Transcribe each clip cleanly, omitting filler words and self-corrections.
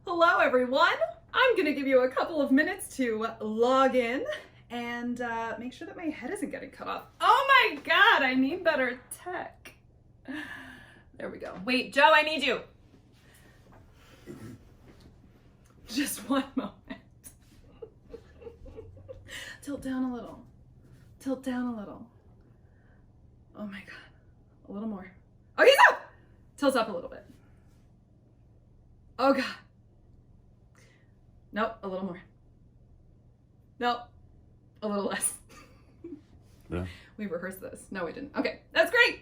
Hello everyone! I'm gonna give you a couple of minutes to log in and make sure that my head isn't getting cut off. Oh my god, I need better tech. There we go. Wait, Joe, I need you. Just one moment. Tilt down a little. Tilt down a little. Oh my god. A little more. Oh, he's up! Tilt up a little bit. Oh god. Nope, a little more. Nope, a little less. Yeah. We rehearsed this. No, we didn't. Okay, that's great.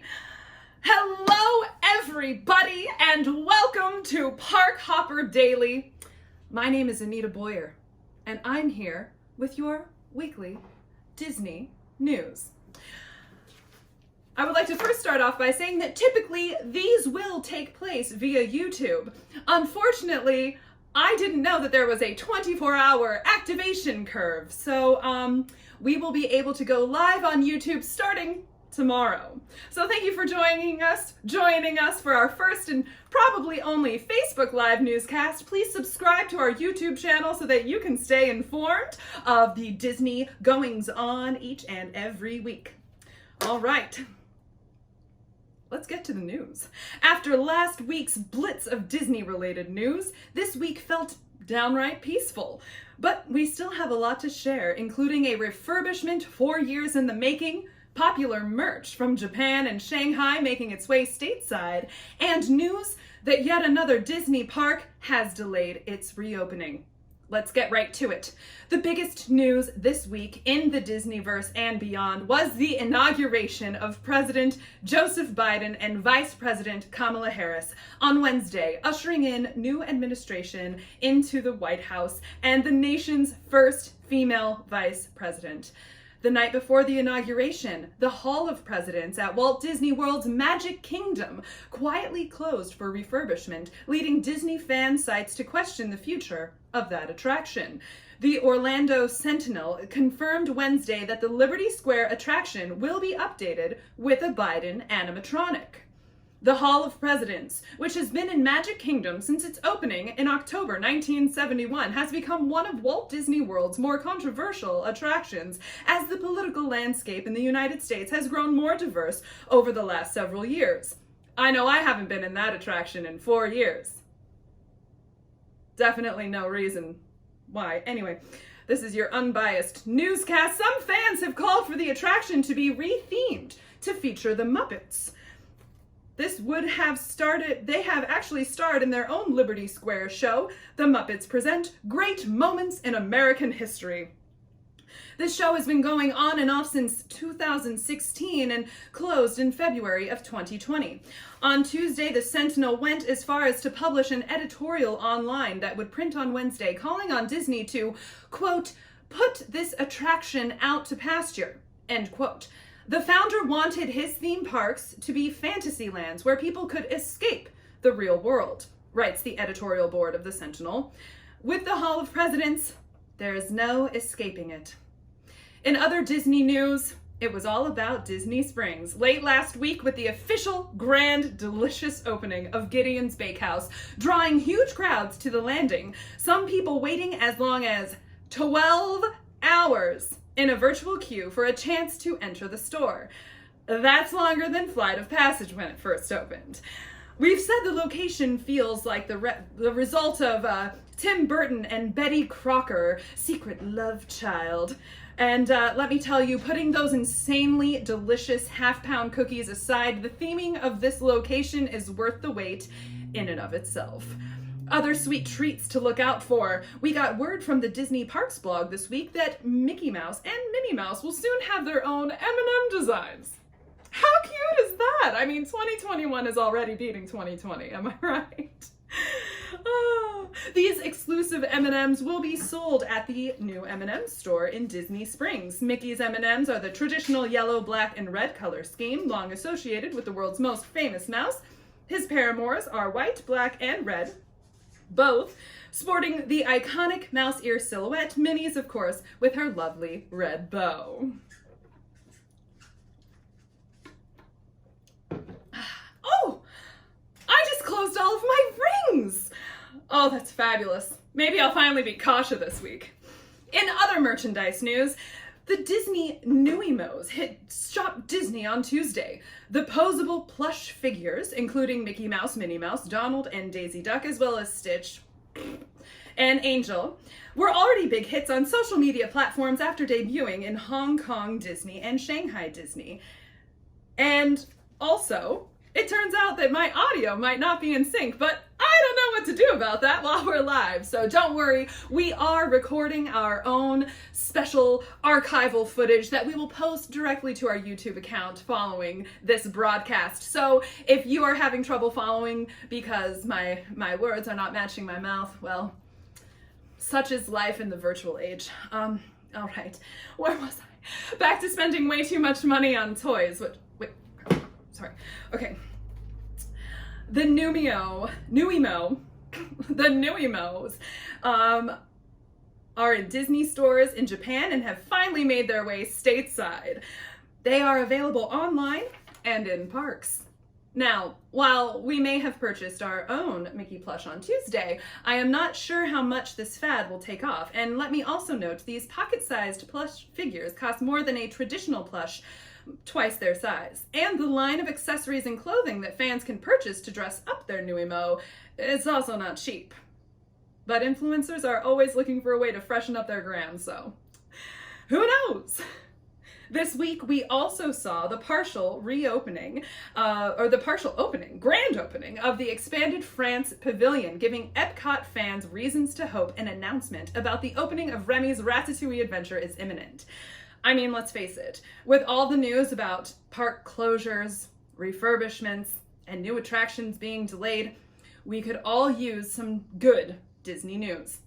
Hello, everybody, and welcome to Park Hopper Daily. My name is Anita Boyer, and I'm here with your weekly Disney news. I would like to first start off by saying that typically these will take place via YouTube. Unfortunately, I didn't know that there was a 24-hour activation curve, so we will be able to go live on YouTube starting tomorrow. So thank you for joining us for our first and probably only Facebook Live newscast. Please subscribe to our YouTube channel so that you can stay informed of the Disney goings-on each and every week. All right. Let's get to the news. After last week's blitz of Disney-related news, this week felt downright peaceful. But we still have a lot to share, including a refurbishment 4 years in the making, popular merch from Japan and Shanghai making its way stateside, and news that yet another Disney park has delayed its reopening. Let's get right to it. The biggest news this week in the Disneyverse and beyond was the inauguration of President Joseph Biden and Vice President Kamala Harris on Wednesday, ushering in new administration into the White House and the nation's first female vice president. The night before the inauguration, the Hall of Presidents at Walt Disney World's Magic Kingdom quietly closed for refurbishment, leading Disney fan sites to question the future of that attraction. The Orlando Sentinel confirmed Wednesday that the Liberty Square attraction will be updated with a Biden animatronic. The Hall of Presidents, which has been in Magic Kingdom since its opening in October 1971, has become one of Walt Disney World's more controversial attractions as the political landscape in the United States has grown more diverse over the last several years. I know I haven't been in that attraction in 4 years. Definitely no reason why. Anyway, this is your unbiased newscast. Some fans have called for the attraction to be rethemed to feature the Muppets. This would have started, they have actually starred in their own Liberty Square show, The Muppets Present Great Moments in American History. This show has been going on and off since 2016 and closed in February of 2020. On Tuesday, the Sentinel went as far as to publish an editorial online that would print on Wednesday, calling on Disney to, quote, put this attraction out to pasture, end quote. The founder wanted his theme parks to be fantasy lands where people could escape the real world, writes the editorial board of the Sentinel. With the Hall of Presidents, there is no escaping it. In other Disney news, it was all about Disney Springs. Late last week with the official grand, delicious opening of Gideon's Bakehouse, drawing huge crowds to the landing, some people waiting as long as 12 hours in a virtual queue for a chance to enter the store. That's longer than Flight of Passage when it first opened. We've said the location feels like the result of Tim Burton and Betty Crocker, secret love child. And let me tell you, putting those insanely delicious half-pound cookies aside, the theming of this location is worth the wait in and of itself. Other sweet treats to look out for. We got word from the Disney Parks blog this week that Mickey Mouse and Minnie Mouse will soon have their own M&M designs. How cute is that? I mean, 2021 is already beating 2020, am I right? Oh, these exclusive M&Ms will be sold at the new M&M store in Disney Springs. Mickey's M&Ms are the traditional yellow, black, and red color scheme, long associated with the world's most famous mouse. His paramours are white, black, and red, both sporting the iconic mouse ear silhouette. Minnie's, of course, with her lovely red bow. Oh, that's fabulous. Maybe I'll finally be Kasha this week. In other merchandise news, the Disney Nuimos hit Shop Disney on Tuesday. The posable plush figures, including Mickey Mouse, Minnie Mouse, Donald, and Daisy Duck, as well as Stitch and Angel, were already big hits on social media platforms after debuting in Hong Kong Disney and Shanghai Disney. And also, it turns out that my audio might not be in sync, but I don't know what to do about that while we're live. So don't worry, we are recording our own special archival footage that we will post directly to our YouTube account following this broadcast. So if you are having trouble following because my words are not matching my mouth, well, such is life in the virtual age. All right, where was I? Back to spending way too much money on toys. Sorry. Okay. The Nuimos are in Disney stores in Japan and have finally made their way stateside. They are available online and in parks. Now, while we may have purchased our own Mickey plush on Tuesday, I am not sure how much this fad will take off. And let me also note, these pocket-sized plush figures cost more than a traditional plush, twice their size. And the line of accessories and clothing that fans can purchase to dress up their Nuimo is also not cheap. But influencers are always looking for a way to freshen up their gram, so who knows? This week, we also saw the grand opening of the expanded France Pavilion, giving Epcot fans reasons to hope an announcement about the opening of Remy's Ratatouille adventure is imminent. I mean, let's face it, with all the news about park closures, refurbishments, and new attractions being delayed, we could all use some good Disney news.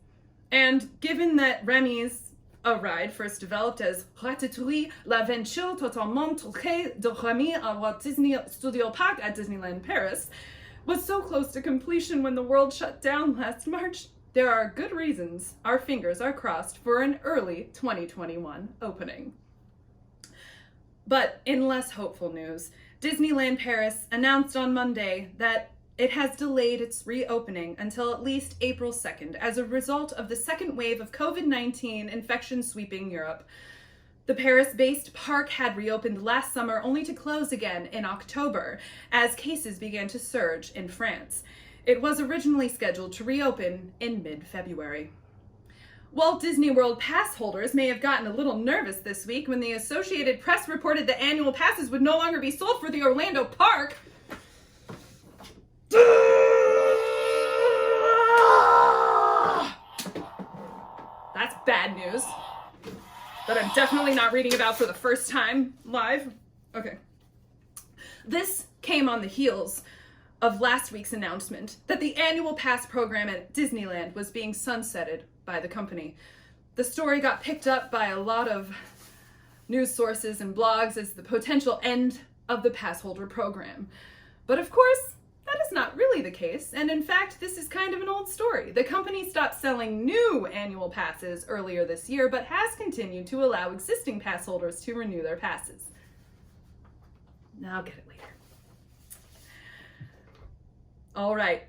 And given that Remy's a ride first developed as Ratatouille, l'aventure totalement truquée de Remy à Walt Disney Studio Park at Disneyland Paris, was so close to completion when the world shut down last March, there are good reasons our fingers are crossed for an early 2021 opening. But in less hopeful news, Disneyland Paris announced on Monday that it has delayed its reopening until at least April 2nd as a result of the second wave of COVID-19 infection sweeping Europe. The Paris-based park had reopened last summer only to close again in October as cases began to surge in France. It was originally scheduled to reopen in mid-February. Walt Disney World pass holders may have gotten a little nervous this week when the Associated Press reported that annual passes would no longer be sold for the Orlando park. That's bad news that I'm definitely not reading about for the first time live. Okay. This came on the heels of last week's announcement that the annual pass program at Disneyland was being sunsetted by the company. The story got picked up by a lot of news sources and blogs as the potential end of the pass holder program. But of course, that is not really the case, and in fact, this is kind of an old story. The company stopped selling new annual passes earlier this year, but has continued to allow existing pass holders to renew their passes. Now I'll get it later. All right,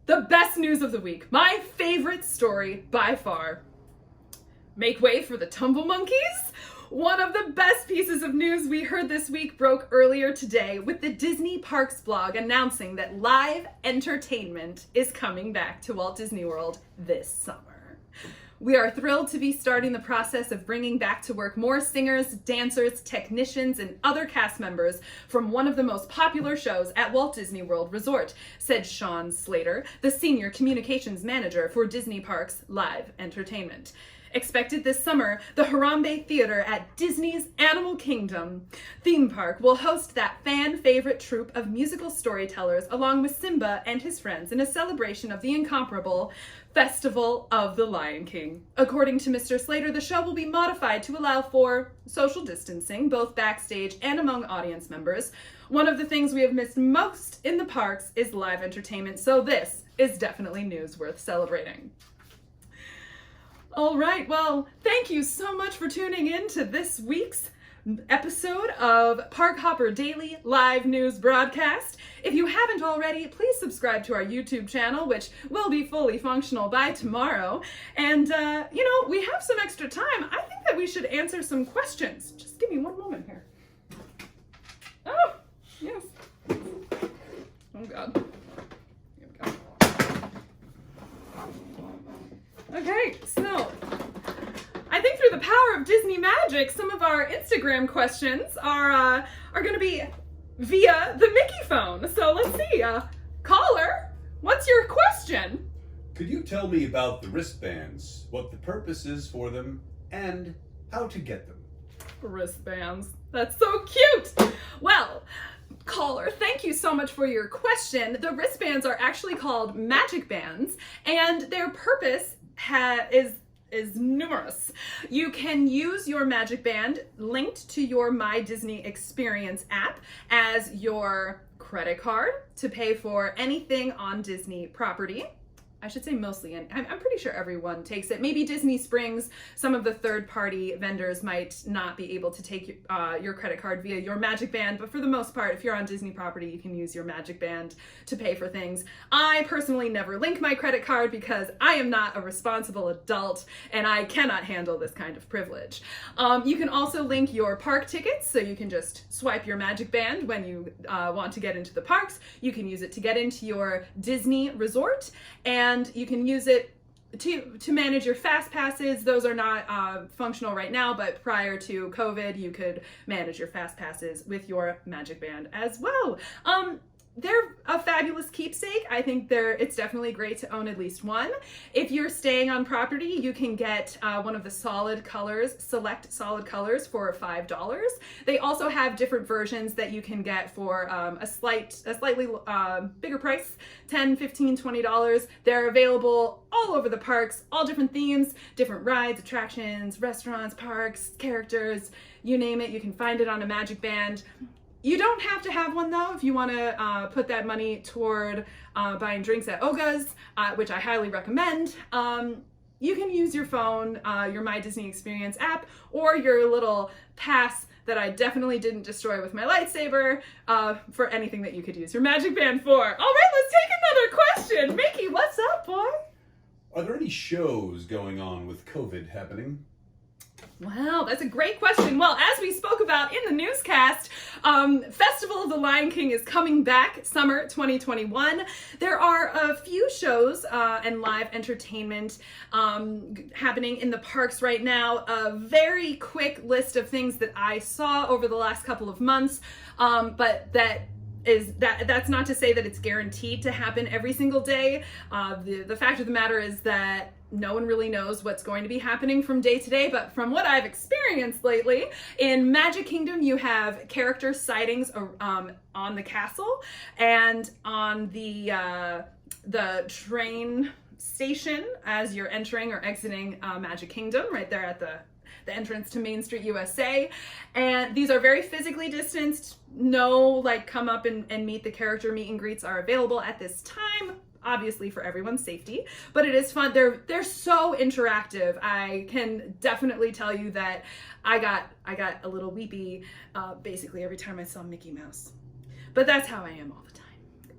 the best news of the week, my favorite story by far. Make way for the Tumble Monkeys? One of the best pieces of news we heard this week broke earlier today with the Disney Parks blog announcing that live entertainment is coming back to Walt Disney World this summer. We are thrilled to be starting the process of bringing back to work more singers, dancers, technicians, and other cast members from one of the most popular shows at Walt Disney World Resort, said Sean Slater, the Senior Communications Manager for Disney Parks Live Entertainment. Expected this summer, the Harambe Theater at Disney's Animal Kingdom theme park will host that fan-favorite troupe of musical storytellers along with Simba and his friends in a celebration of the incomparable Festival of the Lion King. According to Mr. Slater, the show will be modified to allow for social distancing, both backstage and among audience members. One of the things we have missed most in the parks is live entertainment, so this is definitely news worth celebrating. All right, well, thank you so much for tuning in to this week's episode of Park Hopper Daily live news broadcast. If you haven't already, please subscribe to our YouTube channel, which will be fully functional by tomorrow. And, we have some extra time. I think that we should answer some questions. Just give me one moment here. Oh, yes. Oh, God. Here we go. Okay, so I think through the power of Disney magic, some of our Instagram questions are going to be via the Mickey phone. So let's see. Caller, what's your question? Could you tell me about the wristbands, what the purpose is for them, and how to get them? Wristbands. That's so cute. Well, caller, thank you so much for your question. The wristbands are actually called magic bands, and their purpose is numerous. You can use your magic band linked to your My Disney Experience app as your credit card to pay for anything on Disney property. I should say mostly, and I'm pretty sure everyone takes it. Maybe Disney Springs, some of the third-party vendors might not be able to take your credit card via your Magic Band, but for the most part, if you're on Disney property, you can use your Magic Band to pay for things. I personally never link my credit card because I am not a responsible adult, and I cannot handle this kind of privilege. You can also link your park tickets, so you can just swipe your Magic Band when you want to get into the parks. You can use it to get into your Disney resort, and you can use it to manage your fast passes. Those are not functional right now, but prior to COVID, you could manage your fast passes with your Magic Band as well. They're a fabulous keepsake. I think it's definitely great to own at least one. If you're staying on property, you can get one of the select solid colors for $5. They also have different versions that you can get for a slightly bigger price, $10, $15, $20. They're available all over the parks, all different themes, different rides, attractions, restaurants, parks, characters, you name it. You can find it on a Magic Band. You don't have to have one though if you want to put that money toward buying drinks at Oga's, which I highly recommend. You can use your phone, your My Disney Experience app, or your little pass that I definitely didn't destroy with my lightsaber for anything that you could use your Magic Band for. All right, let's take another question. Mickey, what's up, boy? Are there any shows going on with COVID happening? Wow, that's a great question. Well, as we spoke about in the newscast, Festival of the Lion King is coming back summer 2021. There are a few shows and live entertainment happening in the parks right now. A very quick list of things that I saw over the last couple of months, but that's not to say that it's guaranteed to happen every single day. The fact of the matter is that no one really knows what's going to be happening from day to day, but from what I've experienced lately, in Magic Kingdom you have character sightings on the castle and on the train station as you're entering or exiting Magic Kingdom, right there at the entrance to Main Street USA. And these are very physically distanced. No come up and meet the character meet and greets are available at this time, obviously for everyone's safety, but it is fun. They're so interactive. I can definitely tell you that I got a little weepy basically every time I saw Mickey Mouse, but that's how I am all the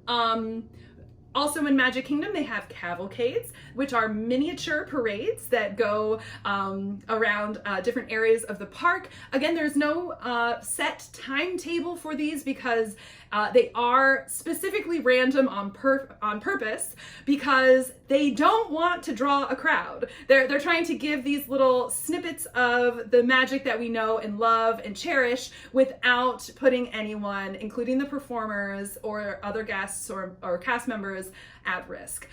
time. Also in Magic Kingdom, they have cavalcades, which are miniature parades that go around different areas of the park. Again, there's no set timetable for these because they are specifically random on purpose because they don't want to draw a crowd. They're trying to give these little snippets of the magic that we know and love and cherish without putting anyone, including the performers or other guests or cast members, at risk.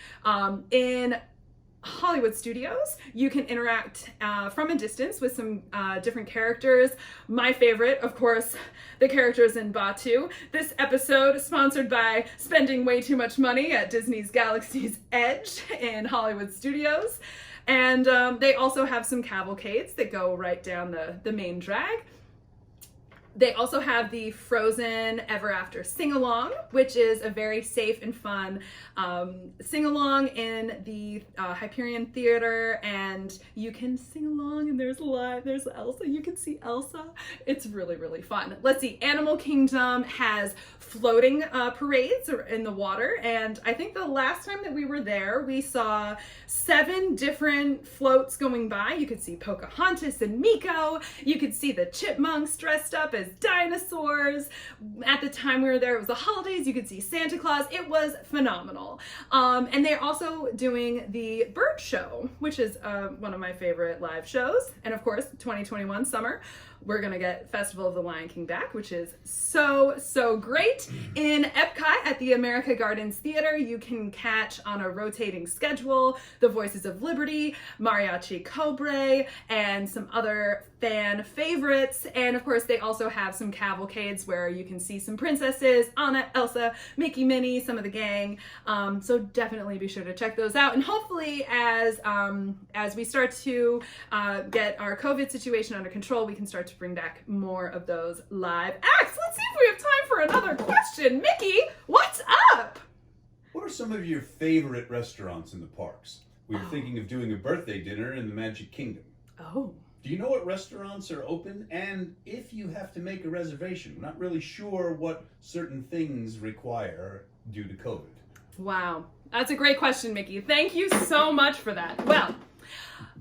In Hollywood Studios, you can interact from a distance with some different characters. My favorite, of course, the characters in Batuu. This episode is sponsored by spending way too much money at Disney's Galaxy's Edge in Hollywood Studios. And they also have some cavalcades that go right down the main drag. They also have the Frozen Ever After sing-along, which is a very safe and fun sing-along in the Hyperion Theater, and you can sing along, and there's Elsa. You can see Elsa. It's really, really fun. Let's see, Animal Kingdom has floating parades in the water, and I think the last time that we were there, we saw 7 different floats going by. You could see Pocahontas and Miko. You could see the chipmunks dressed up as dinosaurs. At the time we were there, it was the holidays. You could see Santa Claus. It was phenomenal. And they're also doing the bird show, which is one of my favorite live shows. And of course, 2021 summer, we're gonna get Festival of the Lion King back, which is so great. In Epcot at the America Gardens Theater, you can catch on a rotating schedule the Voices of Liberty, Mariachi Cobre, and some other fan favorites. And of course, they also have some cavalcades where you can see some princesses, Anna, Elsa, Mickey, Minnie, some of the gang. So definitely be sure to check those out. And hopefully as we start to get our COVID situation under control, we can start to bring back more of those live acts. Let's see if we have time for another question. Mickey, what's up? What are some of your favorite restaurants in the parks? We were thinking of doing a birthday dinner in the Magic Kingdom. Oh. Do you know what restaurants are open? And if you have to make a reservation, we're not really sure what certain things require due to COVID. Wow. That's a great question, Mickey. Thank you so much for that. Well,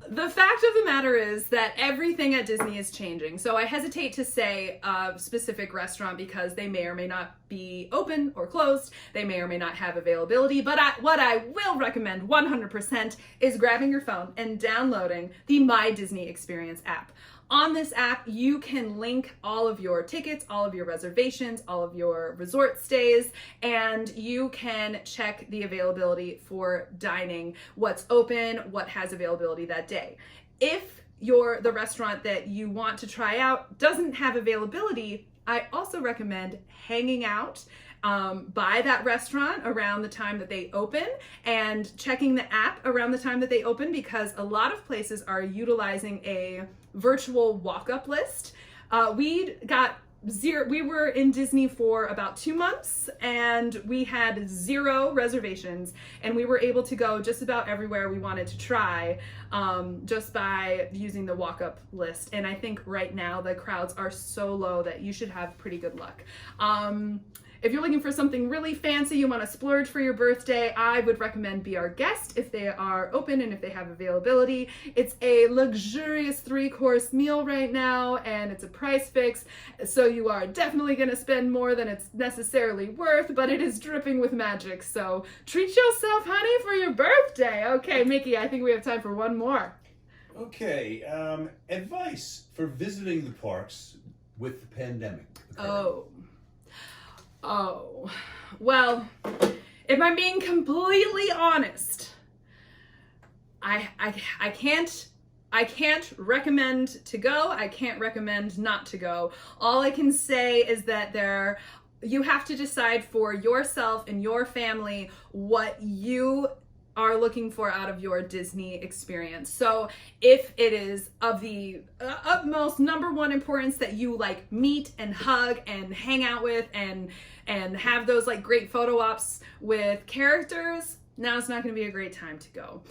the fact of the matter is that everything at Disney is changing. So I hesitate to say a specific restaurant because they may or may not be open or closed. They may or may not have availability. But what I will recommend 100% is grabbing your phone and downloading the My Disney Experience app. On this app, you can link all of your tickets, all of your reservations, all of your resort stays, and you can check the availability for dining, what's open, what has availability that day. If the restaurant that you want to try out doesn't have availability, I also recommend hanging out by that restaurant around the time that they open and checking the app around the time that they open, because a lot of places are utilizing a virtual walk-up list. We were in Disney for about 2 months and we had 0 reservations, and we were able to go just about everywhere we wanted to try just by using the walk-up list. And I think right now the crowds are so low that you should have pretty good luck. If you're looking for something really fancy, you want to splurge for your birthday, I would recommend Be Our Guest if they are open and if they have availability. It's a luxurious 3-course meal right now, and it's a price fix, so you are definitely going to spend more than it's necessarily worth, but it is dripping with magic, so treat yourself, honey, for your birthday. Okay, Mickey, I think we have time for one more. Okay, advice for visiting the parks with the pandemic occurring. Oh, well, if I'm being completely honest, I can't recommend to go. I can't recommend not to go. All I can say is that you have to decide for yourself and your family what you are looking for out of your Disney experience. So if it is of the utmost #1 importance that you like meet and hug and hang out with and have those like great photo ops with characters, now's not going to be a great time to go.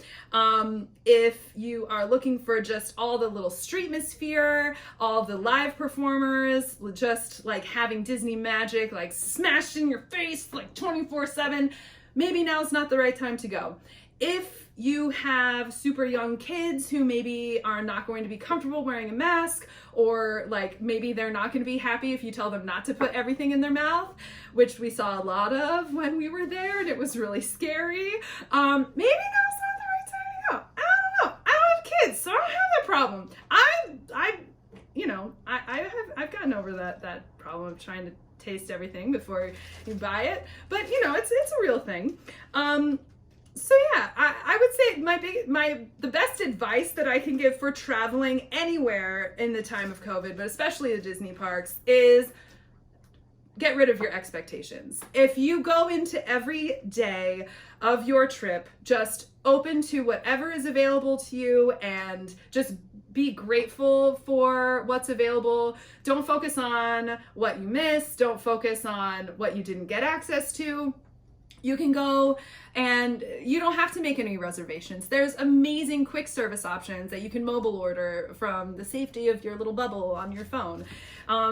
If you are looking for just all the little streetmosphere, all the live performers, just like having Disney magic like smashed in your face like 24/7, maybe now's not the right time to go. If you have super young kids who maybe are not going to be comfortable wearing a mask, or like maybe they're not going to be happy if you tell them not to put everything in their mouth, which we saw a lot of when we were there and it was really scary, maybe now's not the right time to go. I don't know. I don't have kids, so I don't have that problem. I've gotten over that problem of trying to taste everything before you buy it, but it's a real thing. So yeah, I would say the best advice that I can give for traveling anywhere in the time of COVID, but especially the Disney parks, is get rid of your expectations. If you go into every day of your trip just open to whatever is available to you and just be grateful for what's available. Don't focus on what you missed. Don't focus on what you didn't get access to. You can go and you don't have to make any reservations. There's amazing quick service options that you can mobile order from the safety of your little bubble on your phone.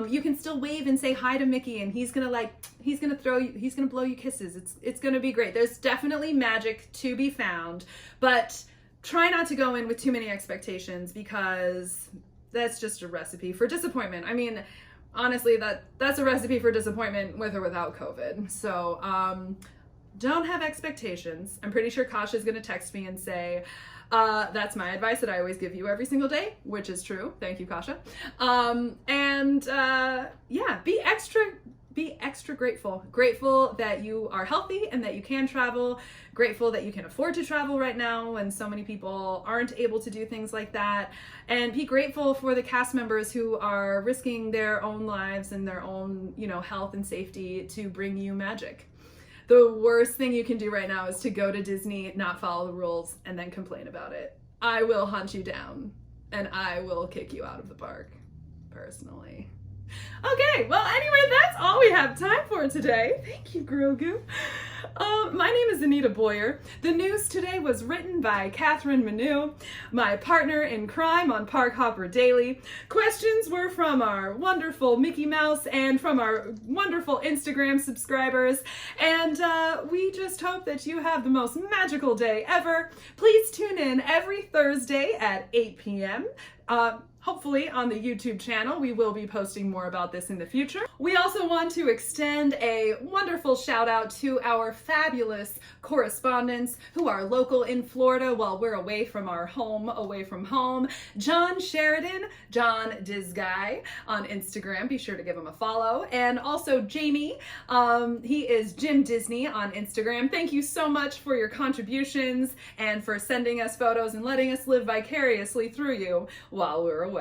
You can still wave and say hi to Mickey, and he's gonna blow you kisses. It's gonna be great. There's definitely magic to be found, but try not to go in with too many expectations, because that's just a recipe for disappointment. I mean, honestly, that's a recipe for disappointment with or without COVID. So, don't have expectations. I'm pretty sure Kasha's gonna text me and say, that's my advice that I always give you every single day, which is true. Thank you, Kasha. Yeah, be extra grateful. Grateful that you are healthy and that you can travel. Grateful that you can afford to travel right now when so many people aren't able to do things like that. And be grateful for the cast members who are risking their own lives and their own, health and safety to bring you magic. The worst thing you can do right now is to go to Disney, not follow the rules, and then complain about it. I will hunt you down, and I will kick you out of the park, personally. Okay, well, anyway, that's all we have time for today. Thank you, Grogu. My name is Anita Boyer. The news today was written by Catherine Manu, my partner in crime on Park Hopper Daily. Questions were from our wonderful Mickey Mouse and from our wonderful Instagram subscribers. And we just hope that you have the most magical day ever. Please tune in every Thursday at 8 p.m. Hopefully on the YouTube channel. We will be posting more about this in the future. We also want to extend a wonderful shout out to our fabulous correspondents who are local in Florida while we're away from home. John Sheridan, John Dizguy on Instagram. Be sure to give him a follow. And also Jamie, he is Jim Disney on Instagram. Thank you so much for your contributions and for sending us photos and letting us live vicariously through you while we're away.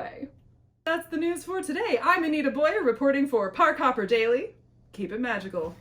That's the news for today. I'm Anita Boyer reporting for Park Hopper Daily. Keep it magical.